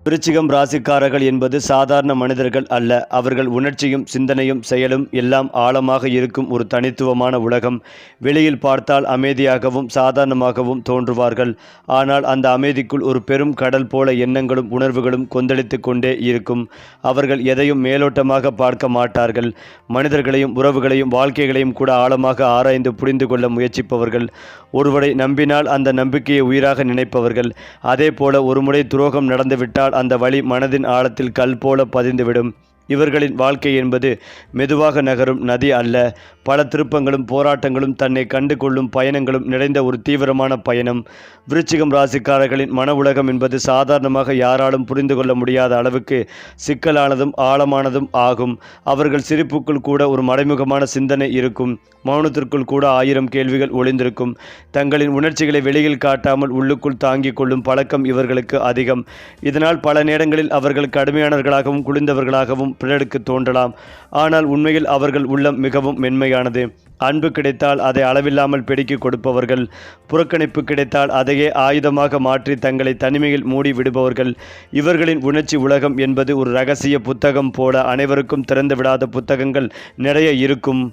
விருச்சிகம் ராசிக்காரர்கள் என்பது சாதாரண மனிதர்கள் அல்ல. அவர்கள் உணர்ச்சியும் சிந்தனையும் செயலும் எல்லாம் ஆழமாக இருக்கும் ஒரு தனித்துவமான உலகம். வெளியில் பார்த்தால் அமைதியாகவும் சாதாரணமாகவும் தோன்றுவார்கள். ஆனால் அந்த அமைதிக்குள் ஒரு பெரும் கடல் போல எண்ணங்களும் உணர்வுகளும் கொந்தளித்து கொண்டே இருக்கும். அவர்கள் எதையும் மேலோட்டமாக பார்க்க மாட்டார்கள். மனிதர்களையும் உறவுகளையும் வாழ்க்கைகளையும் கூட ஆழமாக ஆராய்ந்து புரிந்து கொள்ள முயற்சிப்பவர்கள். ஒருவரை நம்பினால் அந்த நம்பிக்கையை உயிராக நினைப்பவர்கள். அதே போல ஒருமுறை துரோகம் நடந்துவிட்டால் அந்த வழி மனதின் ஆழத்தில் கல் போல பதிந்துவிடும். இவர்களின் வாழ்க்கை என்பது மெதுவாக நகரும் நதி அல்ல. பல திருப்பங்களும் போராட்டங்களும் தன்னை கண்டு கொள்ளும் பயணங்களும் நிறைந்த ஒரு தீவிரமான பயணம். விருச்சிகம் ராசிக்காரர்களின் மன உலகம் என்பது சாதாரணமாக யாராலும் புரிந்து கொள்ள முடியாத அளவுக்கு சிக்கலானதும் ஆழமானதும் ஆகும். அவர்கள் சிரிப்புக்குள் கூட ஒரு மறைமுகமான சிந்தனை இருக்கும். மௌனத்திற்குள் கூட 1000 கேள்விகள் ஒளிந்திருக்கும். தங்களின் உணர்ச்சிகளை வெளியில் காட்டாமல் உள்ளுக்குள் தாங்கிக் கொள்ளும் பழக்கம் இவர்களுக்கு அதிகம். இதனால் பல நேரங்களில் அவர்கள் கடுமையானவர்களாகவும் குளிர்ந்தவர்களாகவும் பிறருக்கு தோன்றலாம். ஆனால் உண்மையில் அவர்கள் உள்ளம் மிகவும் மென்மையானது. அன்பு கிடைத்தால் அதை அளவில்லாமல் பெருக்கி கொடுப்பவர்கள். புறக்கணிப்பு கிடைத்தால் அதையே ஆயுதமாக மாற்றி தங்களை தனிமையில் மூடி விடுபவர்கள். இவர்களின் உணர்ச்சி உலகம் என்பது ஒரு இரகசிய புத்தகம் போல அனைவருக்கும் திறந்து விடாத புத்தகங்கள் நிறைய இருக்கும்.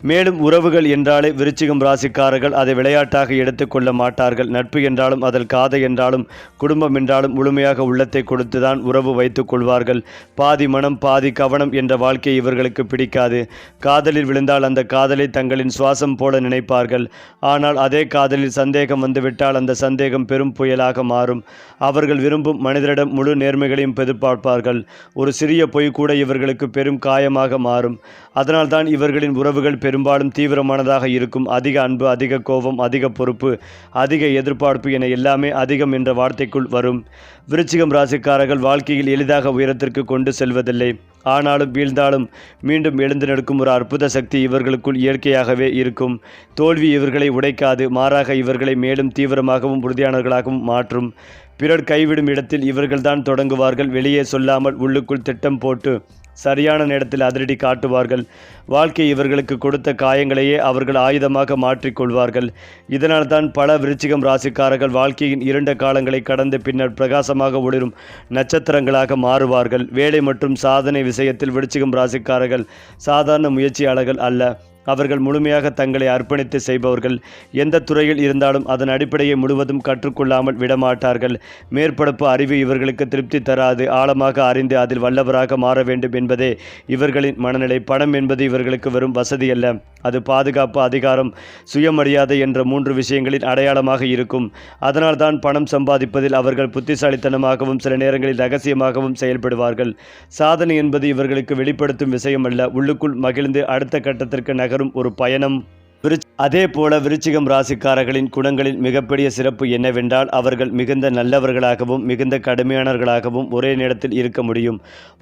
மேலும் உறவுகள் என்றாலே விருச்சிகம் ராசிக்காரர்கள் அதை விளையாட்டாக எடுத்துக்கொள்ள மாட்டார்கள். நட்பு என்றாலும் அதில் காதை என்றாலும் குடும்பம் என்றாலும் முழுமையாக உள்ளத்தை கொடுத்துதான் உறவு வைத்துக் கொள்வார்கள். பாதி மனம் பாதி கவனம் என்ற வாழ்க்கை இவர்களுக்கு பிடிக்காது. காதலில் விழுந்தால் அந்த காதலை தங்களின் சுவாசம் போல நினைப்பார்கள். ஆனால் அதே காதலில் சந்தேகம் வந்துவிட்டால் அந்த சந்தேகம் பெரும் புயலாக மாறும். அவர்கள் விரும்பும் மனிதரிடம் முழு நேர்மைகளையும் எதிர்பார்ப்பார்கள். ஒரு சிறிய பொய் கூட இவர்களுக்கு பெரும் காயமாக மாறும். அதனால்தான் இவர்களின் உறவுகள் பெரும்பாலும் தீவிரமானதாக இருக்கும். அதிக அன்பு, அதிக கோபம், அதிக பொறுப்பு, அதிக எதிர்பார்ப்பு என எல்லாமே அதிகம் என்ற வார்த்தைக்குள் வரும். விருச்சிகம் ராசிக்காரர்கள் வாழ்க்கையில் எளிதாக உயரத்திற்கு கொண்டு செல்வதில்லை. ஆனாலும் வீழ்ந்தாலும் மீண்டும் எழுந்து நடக்கும் ஒரு அற்புத சக்தி இவர்களுக்குள் இயற்கையாகவே இருக்கும். தோல்வி இவர்களை உடைக்காது, மாறாக இவர்களை மேலும் தீவிரமாகவும் உறுதியானவர்களாகவும் மாற்றும். பிறர் கைவிடும் இடத்தில் இவர்கள்தான் தொடங்குவார்கள். வெளியே சொல்லாமல் உள்ளுக்குள் திட்டம் போட்டு சரியான நேரத்தில் அதிரடி காட்டுவார்கள். வாழ்க்கை இவர்களுக்கு கொடுத்த காயங்களையே அவர்கள் ஆயுதமாக மாற்றிக்கொள்வார்கள். இதனால்தான் பல விருச்சிகம் ராசிக்காரர்கள் வாழ்க்கையின் இருண்ட காலங்களை கடந்து பின்னர் பிரகாசமாக ஒளிரும் நட்சத்திரங்களாக மாறுவார்கள். வேலை மற்றும் சாதனை விஷயத்தில் விருச்சிகம் ராசிக்காரர்கள் சாதாரண முயற்சியாளர்கள் அல்ல. அவர்கள் முழுமையாக தங்களை அர்ப்பணித்து செய்பவர்கள். எந்த துறையில் இருந்தாலும் அதன் அடிப்படையை முழுவதும் கற்றுக்கொள்ளாமல் விடமாட்டார்கள். மேற்பரப்பு அறிவு இவர்களுக்கு திருப்தி தராது. ஆழமாக அறிந்து அதில் வல்லவராக மாற வேண்டும் என்பதே இவர்களின் மனநிலை. பணம் என்பது இவர்களுக்கு வெறும் வசதி அல்ல. அது பாதுகாப்பு, அதிகாரம், சுயமரியாதை என்ற 3 விஷயங்களின் அடையாளமாக இருக்கும். அதனால்தான் பணம் சம்பாதிப்பதில் அவர்கள் புத்திசாலித்தனமாகவும் சில நேரங்களில் ரகசியமாகவும் செயல்படுவார்கள். சாதனை என்பது இவர்களுக்கு வெளிப்படுத்தும் விஷயம் அல்ல, உள்ளுக்குள் மகிழ்ந்து அடுத்த கட்டத்திற்கு நகரும் ஒரு பயணம். அதே போல விருச்சிகம் ராசிக்காரர்களின் குணங்களின் மிகப்பெரிய சிறப்பு என்னவென்றால் அவர்கள் மிகுந்த நல்லவர்களாகவும் மிகுந்த கடுமையானவர்களாகவும் ஒரே நேரத்தில் இருக்க முடியும்.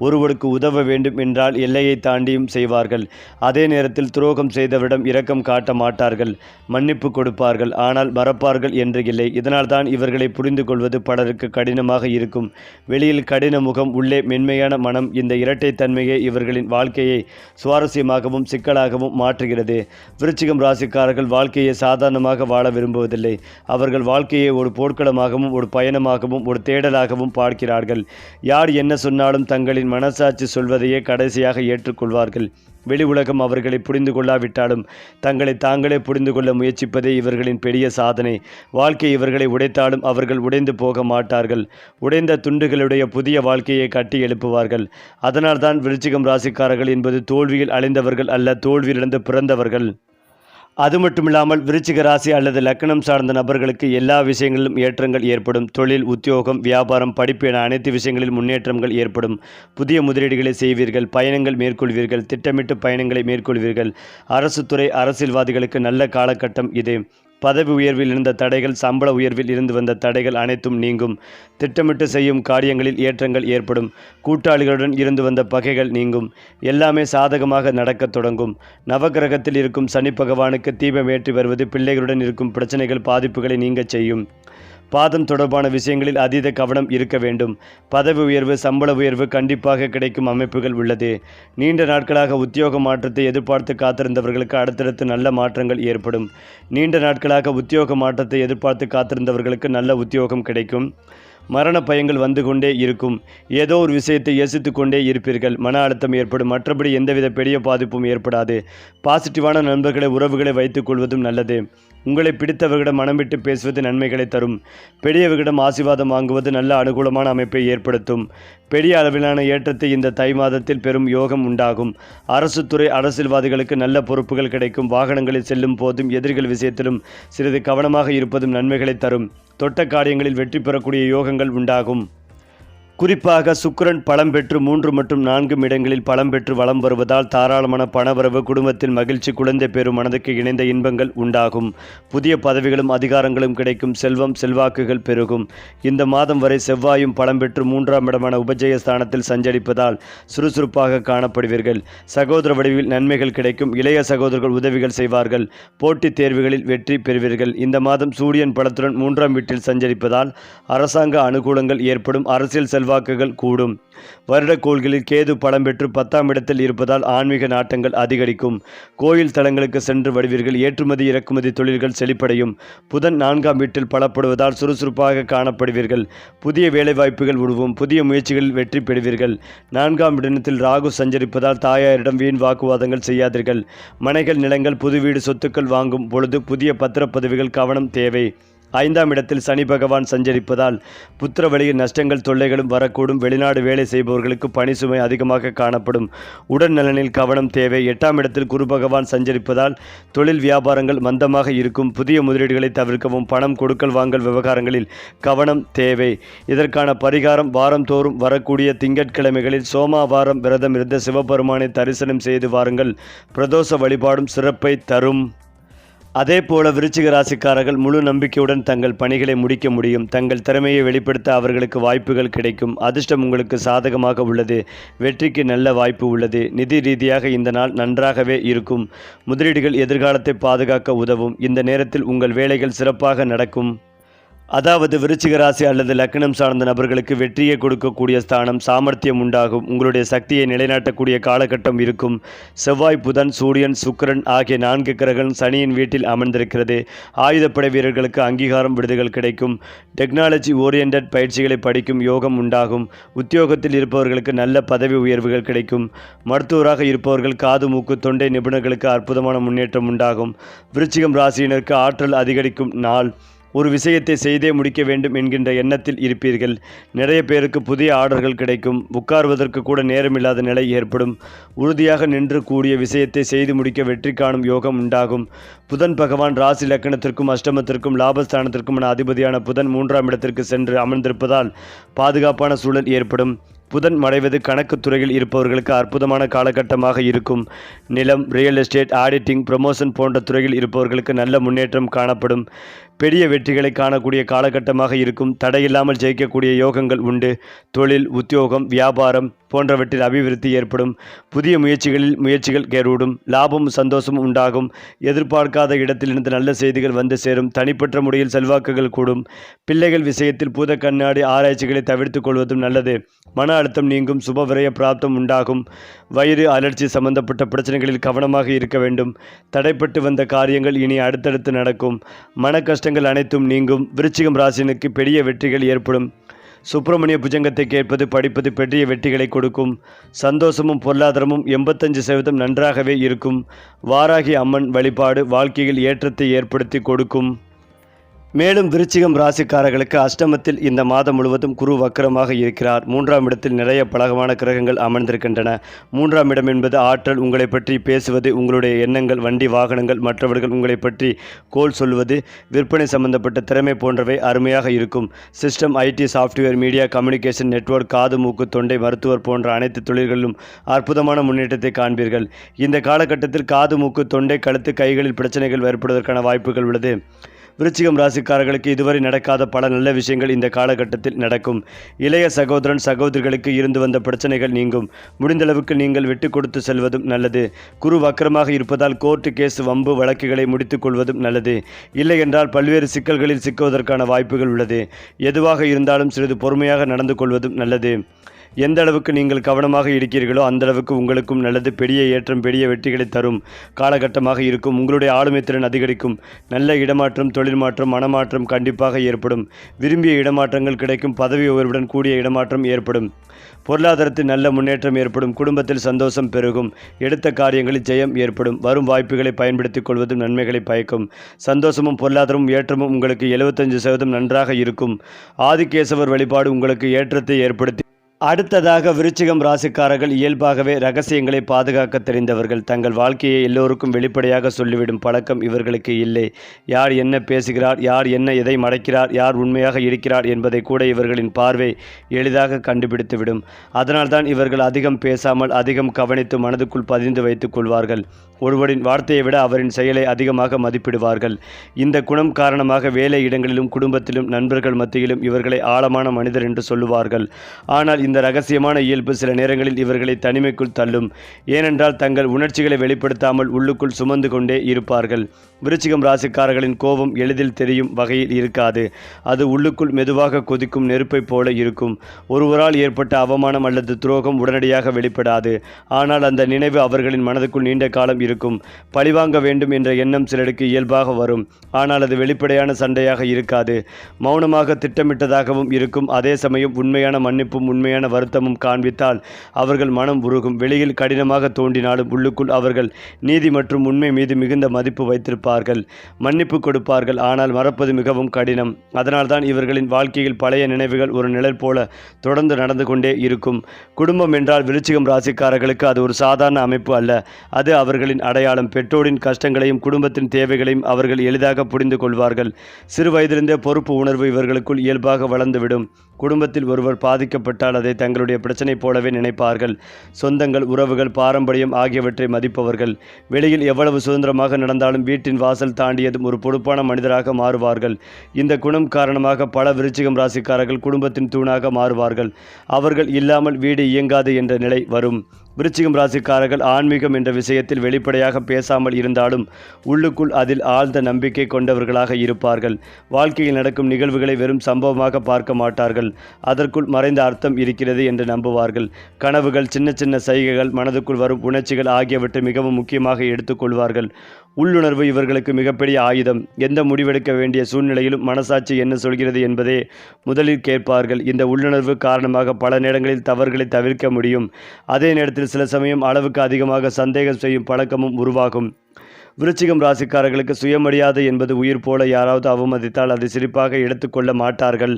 ஒருவருக்கு உதவ வேண்டும் என்றால் எல்லையை தாண்டியும் செய்வார்கள். அதே நேரத்தில் துரோகம் செய்தவரிடம் இரக்கம் காட்ட மாட்டார்கள். மன்னிப்பு கொடுப்பார்கள், ஆனால் மறப்பார்கள் என்று இல்லை. இதனால்தான் இவர்களை புரிந்து கொள்வது பலருக்கு கடினமாக இருக்கும். வெளியில் கடின முகம், உள்ளே மென்மையான மனம். இந்த இரட்டைத்தன்மையே இவர்களின் வாழ்க்கையை சுவாரஸ்யமாகவும் சிக்கலாகவும் மாற்றுகிறது. விருச்சிகம் ராசிக்காரர்கள் வாழ்க்கையை சாதாரணமாக வாழ விரும்புவதில்லை. அவர்கள் வாழ்க்கையை ஒரு போர்க்களமாகவும் ஒரு பயணமாகவும் ஒரு தேடலாகவும் பார்க்கிறார்கள். யார் என்ன சொன்னாலும் தங்களின் மனசாட்சி சொல்வதையே கடைசியாக ஏற்றுக்கொள்வார்கள். வெளி உலகம் அவர்களை புரிந்து கொள்ளாவிட்டாலும் தங்களை தாங்களே புரிந்து கொள்ள முயற்சிப்பதே இவர்களின் பெரிய சாதனை. வாழ்க்கை இவர்களை உடைத்தாலும் அவர்கள் உடைந்து போக மாட்டார்கள். உடைந்த துண்டுகளுடைய புதிய வாழ்க்கையை கட்டி எழுப்புவார்கள். அதனால்தான் விருச்சிகம் ராசிக்காரர்கள் என்பது தோல்வியில் அடைந்தவர்கள் அல்ல, தோல்வியிலிருந்து பிறந்தவர்கள். அது மட்டுமில்லாமல் விருச்சிக ராசி அல்லது லக்னம் சார்ந்த நபர்களுக்கு எல்லா விஷயங்களிலும் ஏற்றங்கள் ஏற்படும். தொழில், உத்தியோகம், வியாபாரம், படிப்பு என அனைத்து விஷயங்களில் முன்னேற்றங்கள் ஏற்படும். புதிய முதலீடுகளை செய்வீர்கள். பயணங்கள் மேற்கொள்வீர்கள். திட்டமிட்டு பயணங்களை மேற்கொள்வீர்கள். அரசு துறை, அரசியல்வாதிகளுக்கு நல்ல காலகட்டம் இது. பதவி உயர்வில் இருந்த தடைகள், சம்பள உயர்வில் இருந்து வந்த தடைகள் அனைத்தும் நீங்கும். திட்டமிட்டு செய்யும் காரியங்களில் ஏற்றங்கள் ஏற்படும். கூட்டாளிகளுடன் இருந்து வந்த பகைகள் நீங்கும். எல்லாமே சாதகமாக நடக்கத் தொடங்கும். நவகிரகத்தில் இருக்கும் சனி பகவானுக்கு தீபம் ஏற்றி வருவது பிள்ளைகளுடன் இருக்கும் பிரச்சனைகள், பாதிப்புகளை நீங்கச் செய்யும். பாதம் தொடர்பான விஷயங்களில் அதீத கவனம் இருக்க வேண்டும். பதவி உயர்வு, சம்பள உயர்வு கண்டிப்பாக கிடைக்கும் அமைப்புகள் உள்ளது. நீண்ட நாட்களாக உத்தியோக மாற்றத்தை எதிர்பார்த்து காத்திருந்தவர்களுக்கு அடுத்தடுத்து நல்ல மாற்றங்கள் ஏற்படும். நீண்ட நாட்களாக உத்தியோக மாற்றத்தை எதிர்பார்த்து காத்திருந்தவர்களுக்கு நல்ல உத்தியோகம் கிடைக்கும். மரண பயங்கள் வந்து கொண்டே இருக்கும். ஏதோ ஒரு விஷயத்தை யோசித்து கொண்டே இருப்பீர்கள். மன அழுத்தம் ஏற்படும். மற்றபடி எந்தவித பெரிய பாதிப்பும் ஏற்படாது. பாசிட்டிவான நண்பர்களை உறவுகளை வைத்துக் கொள்வதும் நல்லது. உங்களை பிடித்தவர்களிடம் மனம் விட்டு பேசுவது நன்மைகளை தரும். பெரியவர்களிடம் ஆசீர்வாதம் வாங்குவது நல்ல அனுகூலமான அமைப்பை ஏற்படுத்தும். பெரிய அளவிலான ஏற்றத்தை இந்த தை மாதத்தில் பெரும் யோகம் உண்டாகும். அரசு துறை அரசியல்வாதிகளுக்கு நல்ல பொறுப்புகள் கிடைக்கும். வாகனங்களில் செல்லும் போதும் எதிரிகள் விஷயத்திலும் சிறிது கவனமாக இருப்பதும் நன்மைகளை தரும். தொட்ட காரியங்களில் வெற்றி பெறக்கூடிய யோகங்கள் உண்டாகும். குறிப்பாக சுக்கிரன் பலம் பெற்று 3 மற்றும் 4 இடங்களில் பலம் பெற்று வலம் வருவதால் தாராளமான பணவரவு, குடும்பத்தில் மகிழ்ச்சி, குழந்தை பேரும் மனதுக்கு இணைந்த இன்பங்கள் உண்டாகும். புதிய பதவிகளும் அதிகாரங்களும் கிடைக்கும். செல்வம் செல்வாக்குகள் பெருகும். இந்த மாதம் வரை செவ்வாயும் பலம் பெற்று 3ஆம் இடமான உபஜய ஸ்தானத்தில் சஞ்சரிப்பதால் சுறுசுறுப்பாக காணப்படுவீர்கள். சகோதர வடிவில் நன்மைகள் கிடைக்கும். இளைய சகோதரர்கள் உதவிகள் செய்வார்கள். போட்டித் தேர்வுகளில் வெற்றி பெறுவீர்கள். இந்த மாதம் சூரியன் பலத்துடன் 3ஆம் வீட்டில் சஞ்சரிப்பதால் அரசாங்க அனுகூலங்கள் ஏற்படும். அரசியல் செல்வாக்குகள் கூடும். வருடக்கோள்களில் கேது பலம் பெற்று 10ஆம் இடத்தில் இருப்பதால் ஆன்மீக நாட்டங்கள் அதிகரிக்கும். கோயில் தலங்களுக்கு சென்று வருவீர்கள். ஏற்றுமதி இறக்குமதி தொழில்கள் செழிப்படையும். புதன் 4ஆம் வீட்டில் பலப்படுவதால் சுறுசுறுப்பாக காணப்படுவீர்கள். புதிய வேலைவாய்ப்புகள் உருவும். புதிய முயற்சிகளில் வெற்றி பெறுவீர்கள். 4ஆம் இடத்தில் ராகு சஞ்சரிப்பதால் தாயாரிடம் வீண் வாக்குவாதங்கள் செய்யாதீர்கள். மனைகள், நிலங்கள், புது வீடு, சொத்துக்கள் வாங்கும் பொழுது புதிய பத்திரப்பதவிகள் கவனம் தேவை. 5ஆம் இடத்தில் சனி பகவான் சஞ்சரிப்பதால் புத்திர வழியில் நஷ்டங்கள் தொல்லைகளும் வரக்கூடும். வெளிநாடு வேலை செய்பவர்களுக்கு பணி சுமை அதிகமாக காணப்படும். உடல் நலனில் கவனம் தேவை. 8ஆம் இடத்தில் குரு பகவான் சஞ்சரிப்பதால் தொழில் வியாபாரங்கள் மந்தமாக இருக்கும். புதிய முதலீடுகளை தவிர்க்கவும். பணம் கொடுக்கல் வாங்கல் விவகாரங்களில் கவனம் தேவை. இதற்கான பரிகாரம் வாரந்தோறும் வரக்கூடிய திங்கட்கிழமைகளில் சோமவாரம் விரதம் இருந்த சிவபெருமானை தரிசனம் செய்து வாருங்கள். பிரதோஷ வழிபாடும் சிறப்பை தரும். அதேபோல விருச்சிக ராசிக்காரர்கள் முழு நம்பிக்கையுடன் தங்கள் பணிகளை முடிக்க முடியும். தங்கள் திறமையை வெளிப்படுத்த அவர்களுக்கு வாய்ப்புகள் கிடைக்கும். அதிர்ஷ்டம் உங்களுக்கு சாதகமாக உள்ளது. வெற்றிக்கு நல்ல வாய்ப்பு உள்ளது. நிதி ரீதியாக இந்த நாள் நன்றாகவே இருக்கும். முதலீடுகள் எதிர்காலத்தை பாதுகாக்க உதவும். இந்த நேரத்தில் உங்கள் வேலைகள் சிறப்பாக நடக்கும். அதாவது விருச்சிக ராசி அல்லது லக்னம் சார்ந்த நபர்களுக்கு வெற்றியை கொடுக்கக்கூடிய ஸ்தானம், சாமர்த்தியம் உண்டாகும். உங்களுடைய சக்தியை நிலைநாட்டக்கூடிய காலகட்டம் இருக்கும். செவ்வாய், புதன், சூரியன், சுக்கிரன் ஆகிய 4 கிரகங்கள் சனியின் வீட்டில் அமர்ந்திருக்கிறது. ஆயுதப்படை வீரர்களுக்கு அங்கீகாரம், விருதுகள் கிடைக்கும். டெக்னாலஜி ஓரியன்ட் பயிற்சிகளை படிக்கும் யோகம் உண்டாகும். உத்தியோகத்தில் இருப்பவர்களுக்கு நல்ல பதவி உயர்வுகள் கிடைக்கும். மருத்துவராக இருப்பவர்கள், காது, மூக்கு, தொண்டை நிபுணர்களுக்கு அற்புதமான முன்னேற்றம் உண்டாகும். விருச்சிகம் ராசியினருக்கு ஆற்றல் அதிகரிக்கும் நாள். ஒரு விஷயத்தை செய்தே முடிக்க வேண்டும் என்கின்ற எண்ணத்தில் இருப்பீர்கள். நிறைய பேருக்கு புதிய ஆர்டர்கள் கிடைக்கும். உட்கார்வதற்கு கூட நேரமில்லாத நிலை ஏற்படும். உறுதியாக நின்று கூடிய விஷயத்தை செய்து முடிக்க வெற்றி காணும் யோகம் உண்டாகும். புதன் பகவான் ராசி லக்கணத்திற்கும் அஷ்டமத்திற்கும் லாபஸ்தானத்திற்கும் அதிபதியான புதன் 3ஆம் இடத்திற்கு சென்று அமர்ந்திருப்பதால் பாதுகாப்பான சூழல் ஏற்படும். புதன் மறைவது கணக்கு துறையில் இருப்பவர்களுக்கு அற்புதமான காலகட்டமாக இருக்கும். நிலம், ரியல் எஸ்டேட், ஆடிட்டிங், ப்ரமோஷன் போன்ற துறையில் இருப்பவர்களுக்கு நல்ல முன்னேற்றம் காணப்படும். பெரிய வெற்றிகளை காணக்கூடிய காலகட்டமாக இருக்கும். தடையில்லாமல் ஜெயிக்கக்கூடிய யோகங்கள் உண்டு. தொழில், உத்தியோகம், வியாபாரம் போன்றவற்றில் அபிவிருத்தி ஏற்படும். புதிய முயற்சிகள் கேரூடும். லாபமும் சந்தோஷமும் உண்டாகும். எதிர்பார்க்காத இடத்திலிருந்து நல்ல செய்திகள் வந்து சேரும். தனிப்பட்ட முறையில் செல்வாக்குகள் கூடும். பிள்ளைகள் விஷயத்தில் பூத கண்ணாடி ஆராய்ச்சிகளை தவிர்த்து கொள்வதும் நல்லது. மன அழுத்தம் நீங்கும். சுப விரய பிராப்தம் உண்டாகும். வயிறு, அலர்ச்சி சம்பந்தப்பட்ட பிரச்சனைகளில் கவனமாக இருக்க வேண்டும். தடைப்பட்டு வந்த காரியங்கள் இனி அடுத்தடுத்து நடக்கும். மன கஷ்டங்கள் அனைத்தும் நீங்கும். விருச்சிகம் ராசினுக்கு பெரிய வெற்றிகள் ஏற்படும். சுப்பிரமணிய புஜங்கத்தை கேட்பது, படிப்பது பெரிய வெற்றிகளை கொடுக்கும். சந்தோஷமும் பொருளாதாரமும் 85% நன்றாகவே இருக்கும். வாராகி அம்மன் வழிபாடு வாழ்க்கையில் ஏற்றத்தை ஏற்படுத்தி கொடுக்கும். மேலும் விருச்சிகம் ராசிக்காரர்களுக்கு அஷ்டமத்தில் இந்த மாதம் முழுவதும் குரு வக்கரமாக இருக்கிறார். 3ஆம் இடத்தில் நிறைய பலகமான கிரகங்கள் அமர்ந்திருக்கின்றன. 3ஆம் இடம் என்பது ஆற்றல். உங்களை பற்றி பேசுவது, உங்களுடைய எண்ணங்கள், வண்டி வாகனங்கள், மற்றவர்கள் உங்களை பற்றி கோல் சொல்வது, விற்பனை சம்பந்தப்பட்ட திறமை போன்றவை அருமையாக இருக்கும். System, IT, software, media, communication, network, காது, மூக்கு, தொண்டை, மருத்துவர் போன்ற அனைத்து தொழில்களிலும் அற்புதமான முன்னேற்றத்தை காண்பீர்கள். இந்த காலகட்டத்தில் காது, மூக்கு, தொண்டை, கழுத்து, கைகளில் பிரச்சனைகள் ஏற்படுவதற்கான வாய்ப்புகள் உள்ளது. விருச்சிகம் ராசிக்காரர்களுக்கு இதுவரை நடக்காத பல நல்ல விஷயங்கள் இந்த காலகட்டத்தில் நடக்கும். இளைய சகோதரன், சகோதரிகளுக்கு இருந்து வந்த பிரச்சனைகள் நீங்கும். முடிந்தளவுக்கு நீங்கள் விட்டு கொடுத்து செல்வதும் நல்லது. குரு வக்கரமாக இருப்பதால் கோர்ட்டு கேஸ், வம்பு வழக்குகளை முடித்துக் கொள்வதும் நல்லது. இல்லை என்றால் பல்வேறு சிக்கல்களில் சிக்குவதற்கான வாய்ப்புகள் உள்ளது. எதுவாக இருந்தாலும் சிறிது பொறுமையாக நடந்து கொள்வதும் நல்லது. எந்த அளவுக்கு நீங்கள் கவனமாக இருக்கிறீர்களோ அந்த அளவுக்கு உங்களுக்கும் நல்லது. பெரிய ஏற்றம், பெரிய வெற்றிகளை தரும் காலகட்டமாக இருக்கும். உங்களுடைய ஆளுமை திறன் அதிகரிக்கும். நல்ல இடமாற்றம், தொழில் மாற்றம், மனமாற்றம் கண்டிப்பாக ஏற்படும். விரும்பிய இடமாற்றங்கள் கிடைக்கும். பதவி உயர்வுடன் கூடிய இடமாற்றம் ஏற்படும். பொருளாதாரத்தில் நல்ல முன்னேற்றம் ஏற்படும். குடும்பத்தில் சந்தோஷம் பெருகும். எடுத்த காரியங்களில் ஜெயம் ஏற்படும். வரும் வாய்ப்புகளை பயன்படுத்திக் கொள்வதும் நன்மைகளை பயக்கும். சந்தோஷமும் பொருளாதாரமும் ஏற்றமும் உங்களுக்கு 75% நன்றாக இருக்கும். ஆதிகேசவர் வழிபாடு உங்களுக்கு ஏற்றத்தை ஏற்படுத்தி. அடுத்ததாக விருச்சிகம் ராசிக்காரர்கள் இயல்பாகவே ரகசியங்களை பாதுகாக்க தெரிந்தவர்கள். தங்கள் வாழ்க்கையை எல்லோருக்கும் வெளிப்படையாக சொல்லிவிடும் பழக்கம் இவர்களுக்கு இல்லை. யார் என்ன பேசுகிறார், யார் என்ன எதை மறைக்கிறார், யார் உண்மையாக இருக்கிறார் என்பதை கூட இவர்களின் பார்வை எளிதாக கண்டுபிடித்துவிடும். அதனால்தான் இவர்கள் அதிகம் பேசாமல் அதிகம் கவனித்து மனதுக்குள் பதிந்து வைத்துக் கொள்வார்கள். ஒருவரின் வார்த்தையை விட அவரின் செயலை அதிகமாக மதிப்பிடுவார்கள். இந்த குணம் காரணமாக வேலை இடங்களிலும் குடும்பத்திலும் நண்பர்கள் மத்தியிலும் இவர்களை ஆழமான மனிதர் என்று சொல்லுவார்கள். ஆனால் இந்த ரகசியமான இயல்பு சில நேரங்களில் இவர்களை தனிமைக்குள் தள்ளும். ஏனென்றால் தங்கள் உணர்ச்சிகளை வெளிப்படுத்தாமல் உள்ளுக்குள் சுமந்து கொண்டே இருப்பார்கள். விருச்சிகம் ராசிக்காரர்களின் கோபம் எளிதில் தெரியும் வகையில் இருக்காது. அது உள்ளுக்குள் மெதுவாக கொதிக்கும் நெருப்பை போல இருக்கும். ஒருவரால் ஏற்பட்ட அவமானம் அல்லது துரோகம் உடனடியாக வெளிப்படாது. ஆனால் அந்த நினைவு அவர்களின் மனதுக்குள் நீண்ட காலம் இருக்கும். பழிவாங்க வேண்டும் என்ற எண்ணம் சிலருக்கு இயல்பாக வரும். ஆனால் அது வெளிப்படையான சண்டையாக இருக்காது. மௌனமாக திட்டமிட்டதாகவும் இருக்கும். அதே சமயம் உண்மையான மன்னிப்பும் உண்மையான வருத்தமும் காண்பித்தால் அவர்கள் மனம் உருகும். வெளியில் கடினமாக தோன்றினாலும் உள்ளுக்குள் அவர்கள் நீதி மற்றும் உண்மை மீது மிகுந்த மதிப்பு வைத்திருப்பார்கள். மன்னிப்பு கொடுப்பார்கள். ஆனால் மறப்பது மிகவும் கடினம். அதனால்தான் இவர்களின் வாழ்க்கையில் பழைய நினைவுகள் ஒரு நிழல் போல தொடர்ந்து நடந்து கொண்டே இருக்கும். குடும்பம் என்றால் விருச்சிகம் ராசிக்காரர்களுக்கு அது ஒரு சாதாரண அமைப்பு அல்ல. அது அவர்களின் அடையாளம். பெற்றோரின் கஷ்டங்களையும் குடும்பத்தின் தேவைகளையும் அவர்கள் எளிதாக புரிந்து கொள்வார்கள். சிறு வயதிலிருந்தே பொறுப்பு உணர்வு இவர்களுக்குள் இயல்பாக வளர்ந்துவிடும். குடும்பத்தில் ஒருவர் பாதிக்கப்பட்டால் அதை தங்களுடைய பிரச்சனை போலவே நினைப்பார்கள். சொந்தங்கள், உறவுகள், பாரம்பரியம் ஆகியவற்றை மதிப்பவர்கள். வெளியில் எவ்வளவு சுதந்திரமாக நடந்தாலும் வீட்டின் வாசல் தாண்டியதும் ஒரு பொறுப்பான மனிதராக மாறுவார்கள். இந்த குணம் காரணமாக பல விருச்சிகம் ராசிக்காரர்கள் குடும்பத்தின் தூணாக மாறுவார்கள். அவர்கள் இல்லாமல் வீடு இயங்காது என்ற நிலை வரும். விருச்சிகம் ராசிக்காரர்கள் ஆன்மீகம் என்ற விஷயத்தில் வெளிப்படையாக பேசாமல் இருந்தாலும் உள்ளுக்குள் அதில் ஆழ்ந்த நம்பிக்கை கொண்டவர்களாக இருப்பார்கள். வாழ்க்கையில் நடக்கும் நிகழ்வுகளை வெறும் சம்பவமாக பார்க்க மாட்டார்கள். அதற்குள் மறைந்த அர்த்தம் இருக்கிறது என்று நம்புவார்கள். கனவுகள், சின்ன சின்ன சைகைகள், மனதுக்குள் வரும் உணர்ச்சிகள் ஆகியவற்றை மிகவும் முக்கியமாக எடுத்துக்கொள்வார்கள். உள்ளுணர்வு இவர்களுக்கு மிகப்பெரிய ஆயுதம். எந்த முடிவெடுக்க வேண்டிய சூழ்நிலையிலும் மனசாட்சி என்ன சொல்கிறது என்பதே முதலில் கேட்பார்கள். இந்த உள்ளுணர்வு காரணமாக பல நேரங்களில் தவறுகளை தவிர்க்க முடியும். அதே நேரத்தில் சில சமயம் அளவுக்கு அதிகமாக சந்தேகம் செய்யும் பழக்கமும் உருவாகும். விருச்சிகம் ராசிக்காரர்களுக்கு சுயமரியாதை என்பது உயிர் போல. யாராவது அவமதித்தால் அதை சிரிப்பாக எடுத்துக்கொள்ள மாட்டார்கள்.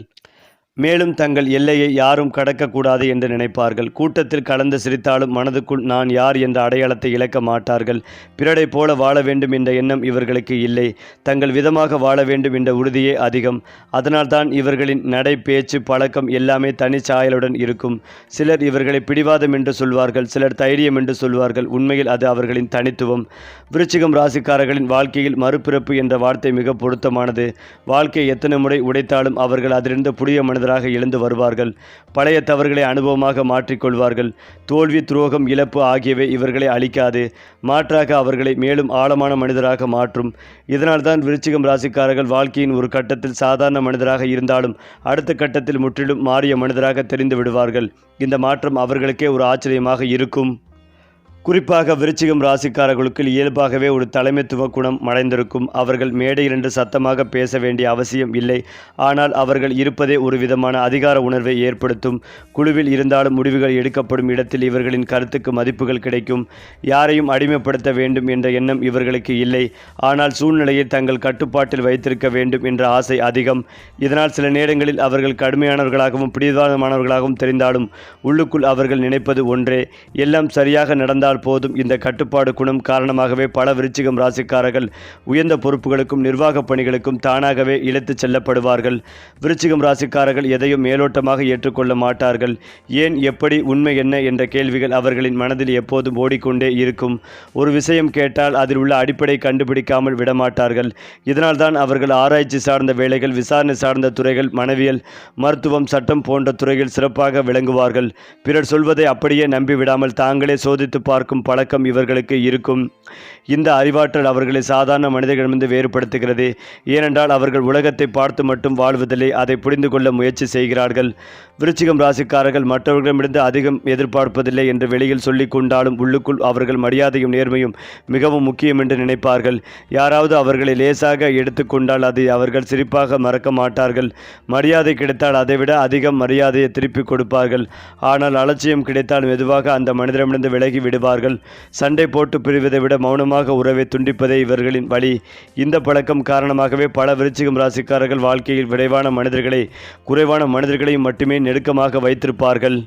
மேலும் தங்கள் எல்லையை யாரும் கடக்கக்கூடாது என்று நினைப்பார்கள். கூட்டத்தில் கலந்து சிரித்தாலும் மனதுக்குள் நான் யார் என்ற அடையாளத்தை இழக்க மாட்டார்கள். பிறரை போல வாழ வேண்டும் என்ற எண்ணம் இவர்களுக்கு இல்லை. தங்கள் விதமாக வாழ வேண்டும் என்ற உறுதியே அதிகம். அதனால்தான் இவர்களின் நடை, பேச்சு, பழக்கம் எல்லாமே தனிச்சாயலுடன் இருக்கும். சிலர் இவர்களை பிடிவாதம் என்று சொல்வார்கள். சிலர் தைரியம் என்று சொல்வார்கள். உண்மையில் அது அவர்களின் தனித்துவம். விருச்சிகம் ராசிக்காரர்களின் வாழ்க்கையில் மறுபிறப்பு என்ற வார்த்தை மிக பொருத்தமானது. வாழ்க்கை எத்தனை முறை உடைத்தாலும் அவர்கள் அதிலிருந்து புதிய மனிதராக எழுந்து வருவார்கள். பழைய தவறுகளை அனுபவமாக மாற்றிக்கொள்வார்கள். தோல்வி, துரோகம், இழப்பு ஆகியவை இவர்களை அழிக்காது. மாற்றாக அவர்களை மேலும் ஆழமான மனிதராக மாற்றும். இதனால்தான் விருச்சிகம் ராசிக்காரர்கள் வாழ்க்கையின் ஒரு கட்டத்தில் சாதாரண மனிதராக இருந்தாலும் அடுத்த கட்டத்தில் முற்றிலும் மாறிய மனிதராக தெரிந்து விடுவார்கள். இந்த மாற்றம் அவர்களுக்கே ஒரு ஆச்சரியமாக இருக்கும். குறிப்பாக விருச்சிகம் ராசிக்காரர்களுக்கு இயல்பாகவே ஒரு தலைமைத்துவ குணம் மறைந்திருக்கும். அவர்கள் மேடையில் நின்று சத்தமாக பேச வேண்டிய அவசியம் இல்லை. ஆனால் அவர்கள் இருப்பதே ஒரு விதமான அதிகார உணர்வை ஏற்படுத்தும். குழுவில் இருந்தாலும் முடிவுகள் எடுக்கப்படும் இடத்தில் இவர்களின் கருத்துக்கு மதிப்புகள் கிடைக்கும். யாரையும் அடிமைப்படுத்த வேண்டும் என்ற எண்ணம் இவர்களுக்கு இல்லை. ஆனால் சூழ்நிலையை தங்கள் கட்டுப்பாட்டில் வைத்திருக்க வேண்டும் என்ற ஆசை அதிகம். இதனால் சில நேரங்களில் அவர்கள் கடுமையானவர்களாகவும் பிடிவாதமானவர்களாகவும் தெரிந்தாலும் உள்ளுக்குள் அவர்கள் நினைப்பது ஒன்றே, எல்லாம் சரியாக நடந்தால் போதும். இந்த கட்டுப்பாடு குணம் காரணமாகவே பல விருச்சிகம் ராசிக்காரர்கள் உயர்ந்த பொறுப்புகளுக்கும் நிர்வாக பணிகளுக்கும் தானாகவே இழுத்துச் செல்லப்படுவார்கள். விருச்சிகம் ராசிக்காரர்கள் எதையும் மேலோட்டமாக ஏற்றுக்கொள்ள மாட்டார்கள். ஏன், எப்படி, உண்மை என்ன என்ற கேள்விகள் அவர்களின் மனதில் எப்போதும் ஓடிக்கொண்டே இருக்கும். ஒரு விஷயம் கேட்டால் அதில் உள்ள அடிப்படை கண்டுபிடிக்காமல் விடமாட்டார்கள். இதனால்தான் அவர்கள் ஆராய்ச்சி சார்ந்த வேலைகள், விசாரணை சார்ந்த துறைகள், மனவியல், மருத்துவம், சட்டம் போன்ற துறைகள் சிறப்பாக விளங்குவார்கள். பிறர் சொல்வதை அப்படியே நம்பிவிடாமல் தாங்களே சோதித்து பார்க்கும் பழக்கம் இவர்களுக்கு இருக்கும். இந்த அறிவாற்றல் அவர்களை சாதாரண மனிதர்களிடமிருந்து வேறுபடுத்துகிறது. ஏனென்றால் அவர்கள் உலகத்தை பார்த்து மட்டும் வாழ்வதில்லை, அதை புரிந்து கொள்ள முயற்சி செய்கிறார்கள். விருச்சிகம் ராசிக்காரர்கள் மற்றவர்களிடமிருந்து அதிகம் எதிர்பார்ப்பதில்லை என்று வெளியில் சொல்லிக் கொண்டாலும் உள்ளுக்குள் அவர்கள் மரியாதையும் நேர்மையும் மிகவும் முக்கியம் என்று நினைப்பார்கள். யாராவது அவர்களை லேசாக எடுத்துக்கொண்டால் அதை அவர்கள் சிரிப்பாக மறக்க மாட்டார்கள். மரியாதை கிடைத்தால் அதைவிட அதிகம் மரியாதையை திருப்பி கொடுப்பார்கள். ஆனால் அலட்சியம் கிடைத்தால் மெதுவாக அந்த மனிதரிடமிருந்து விலகி விடுவார்கள். சண்டை போட்டு பிரிவதை விட மௌனமாக உறவை துண்டிப்பதே இவர்களின் வழி. இந்த பழக்கம் காரணமாகவே பல விருச்சிகம் ராசிக்காரர்கள் வாழ்க்கையில் விரைவான மனிதர்களை குறைவான மனிதர்களையும் மட்டுமே நெருக்கமாக வைத்திருப்பார்கள்.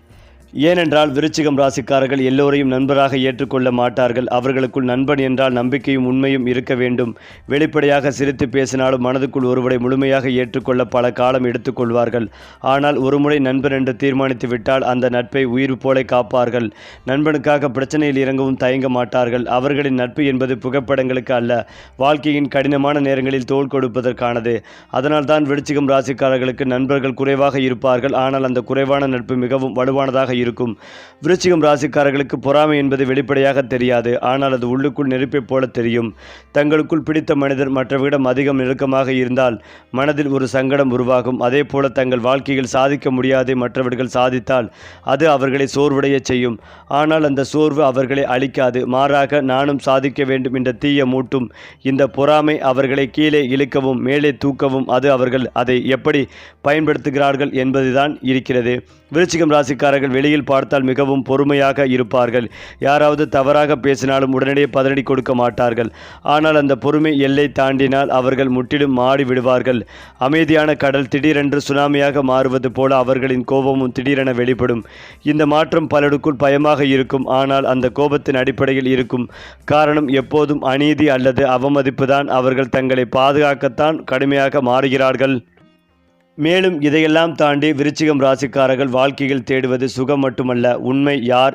ஏனென்றால் விருச்சிகம் ராசிக்காரர்கள் எல்லோரையும் நண்பராக ஏற்றுக்கொள்ள மாட்டார்கள். அவர்களுக்குள் நண்பன் என்றால் நம்பிக்கையும் உண்மையும் இருக்க வேண்டும். வெளிப்படையாக சிரித்து பேசினாலும் மனதுக்குள் ஒருவரை முழுமையாக ஏற்றுக்கொள்ள பல காலம் எடுத்துக்கொள்வார்கள். ஆனால் ஒருமுறை நண்பன் என்று தீர்மானித்து விட்டால் அந்த நட்பை உயிர் போல காப்பார்கள். நண்பனுக்காக பிரச்சனையில் இறங்கவும் தயங்க மாட்டார்கள். அவர்களின் நட்பு என்பது புகைப்படங்களுக்கு அல்ல, வாழ்க்கையின் கடினமான நேரங்களில் தோள் கொடுப்பதற்கானது. அதனால்தான் விருச்சிகம் ராசிக்காரர்களுக்கு நண்பர்கள் குறைவாக இருப்பார்கள். ஆனால் அந்த குறைவான நட்பு மிகவும் வலுவானதாக இருக்கும். விருச்சிகம் ராசிக்காரர்களுக்கு பொறாமை என்பது வெளிப்படையாக தெரியாது, ஆனால் அது உள்ளுக்குள் நெருப்பை போல தெரியும். தங்களுக்குள் பிடித்த மனிதர் மற்றவரிடம் அதிகம் நெருக்கமாக இருந்தால் மனதில் ஒரு சங்கடம் உருவாகும். அதே போல தங்கள் வாழ்க்கையில் சாதிக்க முடியாதே மற்றவர்கள் சாதித்தால் அது அவர்களை சோர்வடைய செய்யும். ஆனால் அந்த சோர்வு அவர்களை அழிக்காது, மாறாக நானும் சாதிக்க வேண்டும் என்ற தீய மூட்டும். இந்த பொறாமை அவர்களை கீழே இழுக்கவும் மேலே தூக்கவும் அது அவர்கள் அதை எப்படி பயன்படுத்துகிறார்கள் என்பதுதான் இருக்கிறது. விருச்சிகம் ராசிக்காரர்கள் வெளியில் பார்த்தால் மிகவும் பொறுமையாக இருப்பார்கள். யாராவது தவறாக பேசினாலும் உடனடியே பதிலடி கொடுக்க மாட்டார்கள். ஆனால் அந்த பொறுமை எல்லை தாண்டினால் அவர்கள் முற்றிலும் மாறி விடுவார்கள். அமைதியான கடல் திடீரென்று சுனாமியாக மாறுவது போல அவர்களின் கோபமும் திடீரென வெளிப்படும். இந்த மாற்றம் பலருக்குள் பயமாக இருக்கும். ஆனால் அந்த கோபத்தின் அடிப்படையில் இருக்கும் காரணம் எப்போதும் அநீதி அல்லது அவமதிப்பு தான். அவர்கள் தங்களை பாதுகாக்கத்தான் கடுமையாக மாறுகிறார்கள். மேலும் இதையெல்லாம் தாண்டி விருச்சிகம் ராசிக்காரர்கள் வாழ்க்கையில் தேடுவது சுகம் மட்டுமல்ல, உண்மை.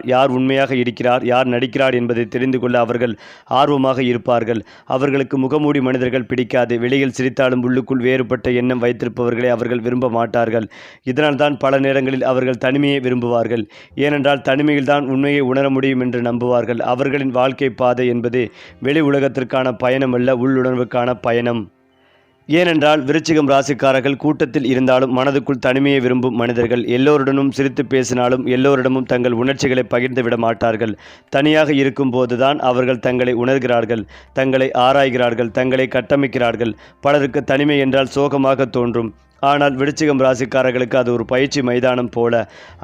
யார் உண்மையாக இருக்கிறார், யார் நடிக்கிறார் என்பதை தெரிந்து கொள்ள அவர்கள் ஆர்வமாக இருப்பார்கள். அவர்களுக்கு முகமூடி மனிதர்கள் பிடிக்காது. வெளியில் சிரித்தாலும் உள்ளுக்குள் வேறுபட்ட எண்ணம் வைத்திருப்பவர்களை அவர்கள் விரும்ப மாட்டார்கள். இதனால்தான் பல நேரங்களில் அவர்கள் தனிமையை விரும்புவார்கள். ஏனென்றால் தனிமையில்தான் உண்மையை உணர முடியும் என்று நம்புவார்கள். அவர்களின் வாழ்க்கை பாதை என்பது வெளி உலகத்திற்கான பயணம் அல்ல, உள்ளுணர்வுக்கான பயணம். ஏனென்றால் விருச்சிகம் ராசிக்காரர்கள் கூட்டத்தில் இருந்தாலும் மனதுக்குள் தனிமையை விரும்பும் மனிதர்கள். எல்லோருடனும் சிரித்து பேசினாலும் எல்லோரிடமும் தங்கள் உணர்ச்சிகளை பகிர்ந்து விட மாட்டார்கள். தனியாக இருக்கும் போதுதான் அவர்கள் தங்களை உணர்கிறார்கள், தங்களை ஆராய்கிறார்கள், தங்களை கட்டமைக்கிறார்கள். பலருக்கு தனிமை என்றால் சோகமாக தோன்றும். ஆனால் விருச்சிகம் ராசிக்காரர்களுக்கு அது ஒரு பயிற்சி மைதானம் போல.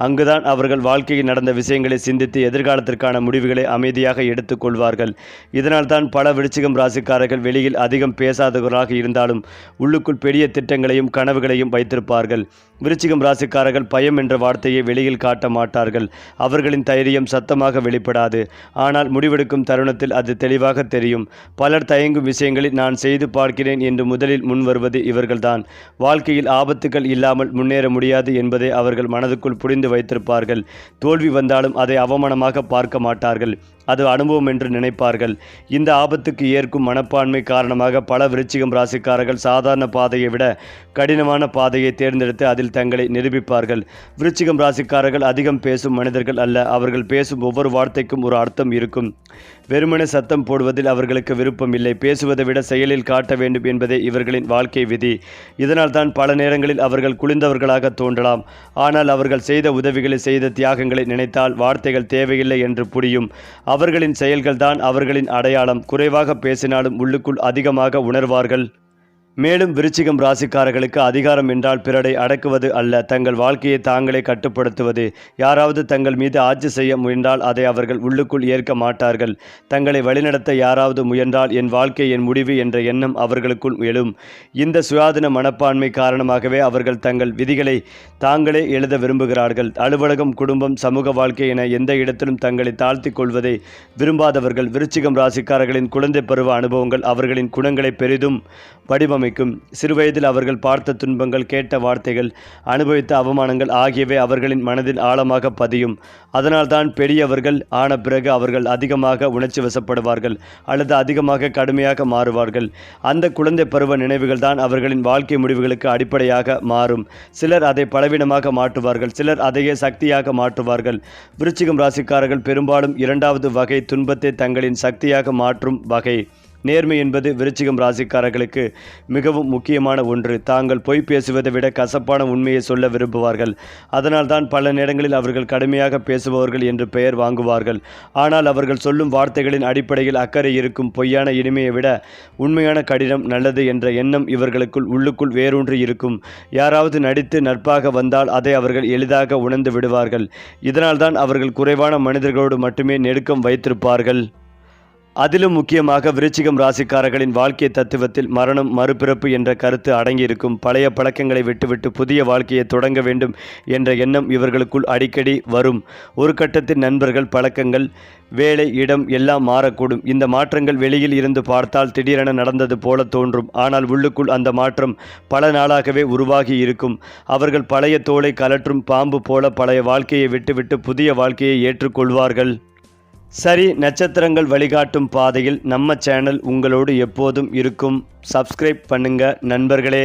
அங்குதான் அவர்கள் வாழ்க்கையில் நடந்த விஷயங்களை சிந்தித்து எதிர்காலத்திற்கான முடிவுகளை அமைதியாக எடுத்துக்கொள்வார்கள். இதனால்தான் பல விருச்சிகம் ராசிக்காரர்கள் வெளியில் அதிகம் பேசாதவர்களாக இருந்தாலும் உள்ளுக்குள் பெரிய திட்டங்களையும் கனவுகளையும் வைத்திருப்பார்கள். விருச்சிகம் ராசிக்காரர்கள் பயம் என்ற வார்த்தையை வெளியில் காட்ட மாட்டார்கள். அவர்களின் தைரியம் சத்தமாக வெளிப்படாது, ஆனால் முடிவெடுக்கும் தருணத்தில் அது தெளிவாக தெரியும். பலர் தயங்கும் விஷயங்களில் நான் செய்து பார்க்கிறேன் என்று முதலில் முன் வருவது இவர்கள்தான். வாழ்க்கையில் ஆபத்துகள் இல்லாமல் முன்னேற முடியாது என்பதை அவர்கள் மனதுக்குள் புரிந்து வைத்திருப்பார்கள். தோல்வி வந்தாலும் அதை அவமானமாக பார்க்க மாட்டார்கள், அது அனுபவம் என்று நினைப்பார்கள். இந்த ஆபத்துக்கு ஏற்கும் மனப்பான்மை காரணமாக பல விருச்சிகம் ராசிக்காரர்கள் சாதாரண பாதையை விட கடினமான பாதையை தேர்ந்தெடுத்து அதில் தங்களை நிரூபிப்பார்கள். விருச்சிகம் ராசிக்காரர்கள் அதிகம் பேசும் மனிதர்கள் அல்ல. அவர்கள் பேசும் ஒவ்வொரு வார்த்தைக்கும் ஒரு அர்த்தம் இருக்கும். வெறுமனே சத்தம் போடுவதில் அவர்களுக்கு விருப்பம் இல்லை. பேசுவதை விட செயலில் காட்ட வேண்டும் என்பதே இவர்களின் வாழ்க்கை விதி. இதனால் தான் பல நேரங்களில் அவர்கள் குளிர்ந்தவர்களாக தோன்றலாம். ஆனால் அவர்கள் செய்த உதவிகளை, செய்த தியாகங்களை நினைத்தால் வார்த்தைகள் தேவையில்லை என்று புரியும். அவர்களின் செயல்கள்தான் அவர்களின் அடையாளம். குறைவாக பேசினாலும் உள்ளுக்குள் அதிகமாக உணர்வார்கள். மேலும் விருச்சிகம் ராசிக்காரர்களுக்கு அதிகாரம் என்றால் பிறரை அடக்குவது அல்ல, தங்கள் வாழ்க்கையை தாங்களே கட்டுப்படுத்துவது. யாராவது தங்கள் மீது ஆட்சி செய்ய முயன்றால் அதை அவர்கள் உள்ளுக்குள் ஏற்க மாட்டார்கள். தங்களை வழிநடத்த யாராவது முயன்றால் என் வாழ்க்கை என் முடிவு என்ற எண்ணம் அவர்களுக்குள் எழும். இந்த சுயாதீன மனப்பான்மை காரணமாகவே அவர்கள் தங்கள் விதிகளை தாங்களே எழுத விரும்புகிறார்கள். அலுவலகம், குடும்பம், சமூக வாழ்க்கை என எந்த இடத்திலும் தங்களை தாழ்த்தி கொள்வதை விரும்பாதவர்கள். விருச்சிகம் ராசிக்காரர்களின் குழந்தை பருவ அனுபவங்கள் அவர்களின் குணங்களை பெரிதும் வடிவமைக்கும். ஒவ்வாமைக்கும் சிறுவயதில் அவர்கள் பார்த்த துன்பங்கள், கேட்ட வார்த்தைகள், அனுபவித்த அவமானங்கள் ஆகியவை அவர்களின் மனதில் ஆழமாக பதியும். அதனால்தான் பெரியவர்கள் ஆன பிறகு அவர்கள் அதிகமாக உணர்ச்சி வசப்படுவார்கள் அல்லது அதிகமாக கடுமையாக மாறுவார்கள். அந்த குழந்தை பருவ நினைவுகள் தான் அவர்களின் வாழ்க்கை முடிவுகளுக்கு அடிப்படையாக மாறும். சிலர் அதை பலவீனமாக மாற்றுவார்கள், சிலர் அதையே சக்தியாக மாற்றுவார்கள். விருச்சிகம் ராசிக்காரர்கள் பெரும்பாலும் இரண்டாவது வகை துன்பத்தை தங்களின் சக்தியாக மாற்றும் வகை. நேர்மை என்பது விருச்சிகம் ராசிக்காரர்களுக்கு மிகவும் முக்கியமான ஒன்று. தாங்கள் பொய் பேசுவதை விட கசப்பான உண்மையை சொல்ல விரும்புவார்கள். அதனால்தான் பல நேரங்களில் அவர்கள் கடுமையாக பேசுபவர்கள் என்று பெயர் வாங்குவார்கள். ஆனால் அவர்கள் சொல்லும் வார்த்தைகளின் அடிப்படையில் அக்கறை இருக்கும். பொய்யான இனிமையை விட உண்மையான கடினம் நல்லது என்ற எண்ணம் இவர்களுக்குள் உள்ளுக்குள் வேரூன்றி இருக்கும். யாராவது நடித்து நட்பாக வந்தால் அதை அவர்கள் எளிதாக உணர்ந்து விடுவார்கள். இதனால்தான் அவர்கள் குறைவான மனிதர்களோடு மட்டுமே நெருக்கம் வைத்திருப்பார்கள். அதிலும் முக்கியமாக விருச்சிகம் ராசிக்காரர்களின் வாழ்க்கை தத்துவத்தில் மரணம், மறுபிறப்பு என்ற கருத்து அடங்கியிருக்கும். பழைய பழக்கங்களை விட்டுவிட்டு புதிய வாழ்க்கையை தொடங்க வேண்டும் என்ற எண்ணம் இவர்களுக்குள் அடிக்கடி வரும். ஒரு கட்டத்தில் நண்பர்கள், பழக்கங்கள், வேலை, இடம் எல்லாம் மாறக்கூடும். இந்த மாற்றங்கள் வெளியில் இருந்து பார்த்தால் திடீரென நடந்தது போல தோன்றும். ஆனால் உள்ளுக்குள் அந்த மாற்றம் பல நாளாகவே உருவாகி இருக்கும். அவர்கள் பழைய தோலை கலற்றும் பாம்பு போல பழைய வாழ்க்கையை விட்டுவிட்டு புதிய வாழ்க்கையை ஏற்றுக்கொள்வார்கள். சரி, நட்சத்திரங்கள் வழிகாட்டும் பாதையில் நம்ம சேனல் உங்களோடு எப்போதும் இருக்கும். சப்ஸ்கிரைப் பண்ணுங்க நண்பர்களே.